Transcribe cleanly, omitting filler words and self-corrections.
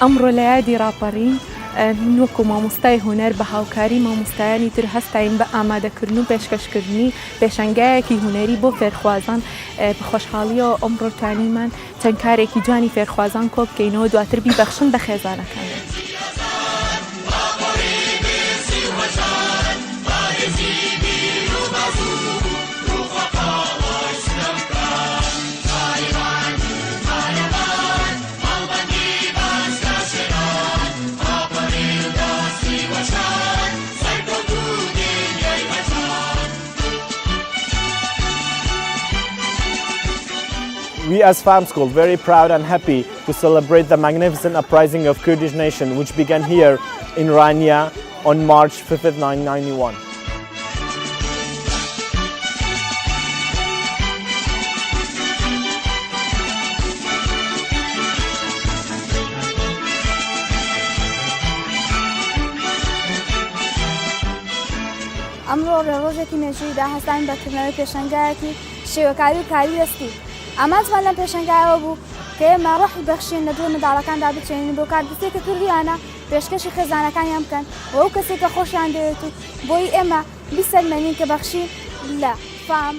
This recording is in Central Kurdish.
ئەمڕۆ لە یادی ڕاپەڕین وەکو مامۆستای هونەر بە هاوکاری مامۆستایانی تر هەستین بە ئامادەکردن و پێشکەشکردنی پێشانگایەکی هونەری بۆ فێرخوازان بە خۆشحاڵیەوە ئەمڕۆ توانیمان چەند کارێکی جوانی فێرخوازان کۆ بکەینەوە دواتر بیبەخشن بە خێزانەکان. We as Farm School very proud and happy to celebrate the magnificent uprising of Kurdish nation which began here in Rania on March 5th, 1991. ئەمڕۆ ڕۆژێکی مێژوویدا هەستان بەکردنەوەی پێشانگایەکی شێوەکاری و کاری دەستی. ئامانجمان لەم پێشانگایەوە بوو کە ئێمە ڕەحی بەخشین لە دوور منداڵەکاندا بچێنین بۆ کاردستێکە کردیانە پێشکەشی خێزانەکانیان بکەن و ئەو کەسێکە خۆشیان دەوێت و بۆی ئێمە بیسەلمێنین کە بەخشی لە فام